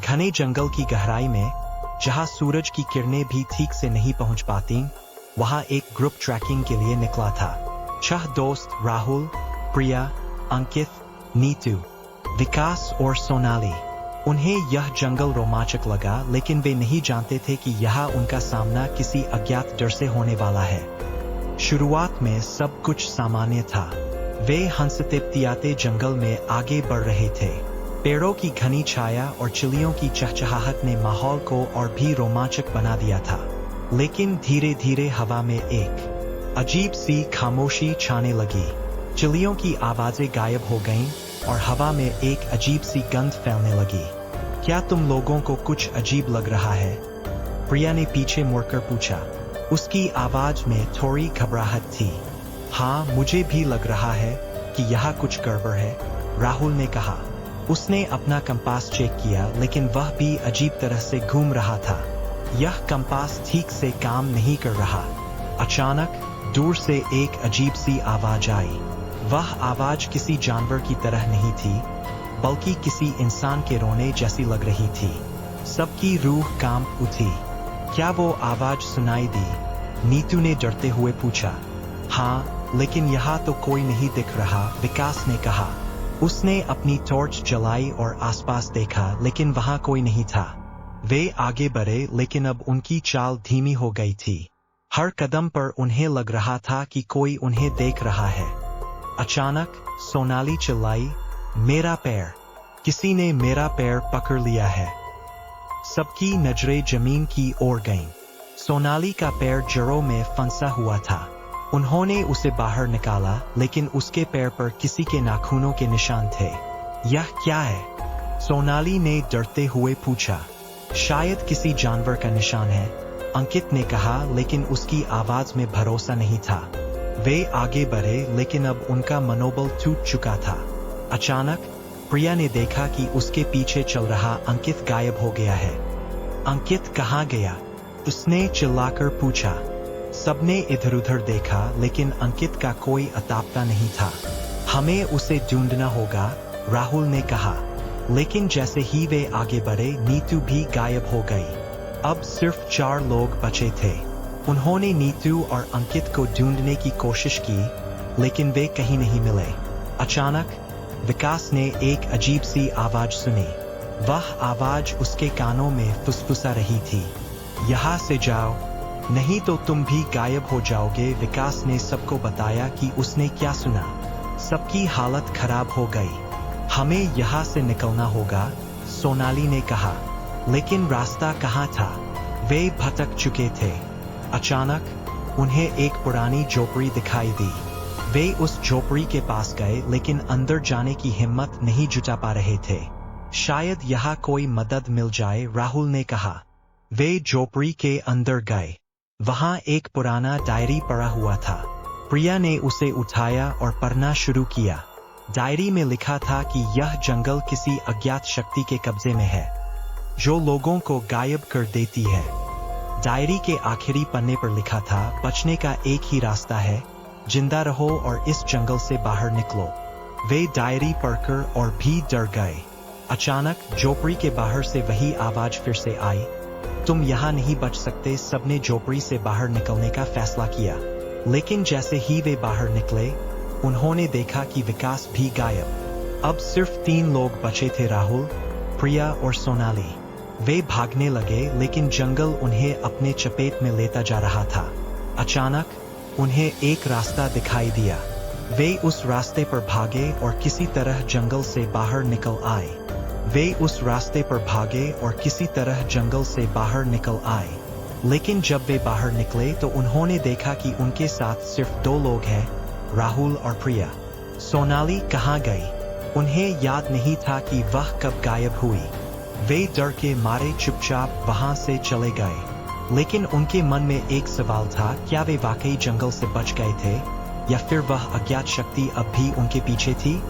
घने जंगल की गहराई में, जहां सूरज की किरणें भी ठीक से नहीं पहुंच पाती, वहां एक ग्रुप ट्रैकिंग के लिए निकला था। 6 दोस्त राहुल, प्रिया, अंकित, नीतू, विकास और सोनाली। उन्हें यह जंगल रोमांचक लगा, लेकिन वे नहीं जानते थे कि यह उनका सामना किसी अज्ञात डर से होने वाला है। शुरुआत में सब कुछ सामान्य था। वे हंसते-तियाते जंगल में आगे बढ़ रहे थे। पेड़ों की घनी छाया और चिड़ियों की चहचहाहट ने माहौल को और भी रोमांचक बना दिया था। लेकिन धीरे धीरे हवा में एक अजीब सी खामोशी छाने लगी। चिड़ियों की आवाजें गायब हो गईं और हवा में एक अजीब सी गंध फैलने लगी। क्या तुम लोगों को कुछ अजीब लग रहा है? प्रिया ने पीछे मुड़कर पूछा। उसकी आवाज में थोड़ी घबराहट थी। हाँ, मुझे भी लग रहा है कि यह कुछ गड़बड़ है, राहुल ने कहा। उसने अपना कंपास चेक किया, लेकिन वह भी अजीब तरह से घूम रहा था। यह कंपास ठीक से काम नहीं कर रहा। अचानक दूर से एक अजीब सी आवाज आई। वह आवाज किसी जानवर की तरह नहीं थी, बल्कि किसी इंसान के रोने जैसी लग रही थी। सबकी रूह कांप उठी। क्या वो आवाज सुनाई दी? नीतू ने डरते हुए पूछा। हाँ, लेकिन यहाँ तो कोई नहीं दिख रहा, विकास ने कहा। उसने अपनी टॉर्च जलाई और आसपास देखा, लेकिन वहां कोई नहीं था। वे आगे बढ़े, लेकिन अब उनकी चाल धीमी हो गई थी। हर कदम पर उन्हें लग रहा था कि कोई उन्हें देख रहा है। अचानक सोनाली चिल्लाई, मेरा पैर! किसी ने मेरा पैर पकड़ लिया है। सबकी नजरें जमीन की ओर गईं। सोनाली का पैर जड़ों में फंसा हुआ था। उन्होंने उसे बाहर निकाला, लेकिन उसके पैर पर किसी के नाखूनों के निशान थे। यह क्या है? सोनाली ने डरते हुए पूछा। शायद किसी जानवर का निशान है, अंकित ने कहा, लेकिन उसकी आवाज में भरोसा नहीं था। वे आगे बढ़े, लेकिन अब उनका मनोबल टूट चुका था। अचानक प्रिया ने देखा कि उसके पीछे चल रहा अंकित गायब हो गया है। अंकित कहाँ गया? उसने चिल्लाकर पूछा। सबने इधर-उधर देखा, लेकिन अंकित का कोई अतापता नहीं था। हमें उसे ढूंढना होगा, राहुल ने कहा। लेकिन जैसे ही वे आगे बढ़े, नीतू भी गायब हो गई। अब सिर्फ 4 लोग बचे थे। उन्होंने नीतू और अंकित को ढूंढने की कोशिश की, लेकिन वे कहीं नहीं मिले। अचानक विकास ने एक अजीब सी आवाज सुनी। वह आवाज उसके कानों में फुसफुसा रही थी। यहाँ से जाओ, नहीं तो तुम भी गायब हो जाओगे। विकास ने सबको बताया कि उसने क्या सुना। सबकी हालत खराब हो गई। हमें यहाँ से निकलना होगा, सोनाली ने कहा। लेकिन रास्ता कहाँ था? वे भटक चुके थे। अचानक उन्हें एक पुरानी झोपड़ी दिखाई दी। वे उस झोपड़ी के पास गए, लेकिन अंदर जाने की हिम्मत नहीं जुटा पा रहे थे। शायद यहाँ कोई मदद मिल जाए, राहुल ने कहा। वे झोपड़ी के अंदर गए। वहां एक पुराना डायरी पड़ा हुआ था। प्रिया ने उसे उठाया और पढ़ना शुरू किया। डायरी में लिखा था कि यह जंगल किसी अज्ञात शक्ति के कब्जे में है, जो लोगों को गायब कर देती है। डायरी के आखिरी पन्ने पर लिखा था, बचने का एक ही रास्ता है, जिंदा रहो और इस जंगल से बाहर निकलो। वे डायरी पढ़कर और भी डर गए। अचानक झोपड़ी के बाहर से वही आवाज फिर से आई। तुम यहाँ नहीं बच सकते। सबने झोपड़ी से बाहर निकलने का फैसला किया। लेकिन जैसे ही वे बाहर निकले, उन्होंने देखा कि विकास भी गायब। अब सिर्फ 3 लोग बचे थे, राहुल, प्रिया और सोनाली। वे भागने लगे, लेकिन जंगल उन्हें अपने चपेट में लेता जा रहा था। अचानक उन्हें एक रास्ता दिखाई दिया। वे उस रास्ते पर भागे और किसी तरह जंगल से बाहर निकल आए। वे उस रास्ते पर भागे और किसी तरह जंगल से बाहर निकल आए। लेकिन जब वे बाहर निकले, तो उन्होंने देखा कि उनके साथ सिर्फ 2 लोग हैं, राहुल और प्रिया। सोनाली कहाँ गई? उन्हें याद नहीं था कि वह कब गायब हुई। वे डर के मारे चुपचाप वहां से चले गए। लेकिन उनके मन में एक सवाल था, क्या वे वाकई जंगल से बच गए थे, या फिर वह अज्ञात शक्ति अब भी उनके पीछे थी?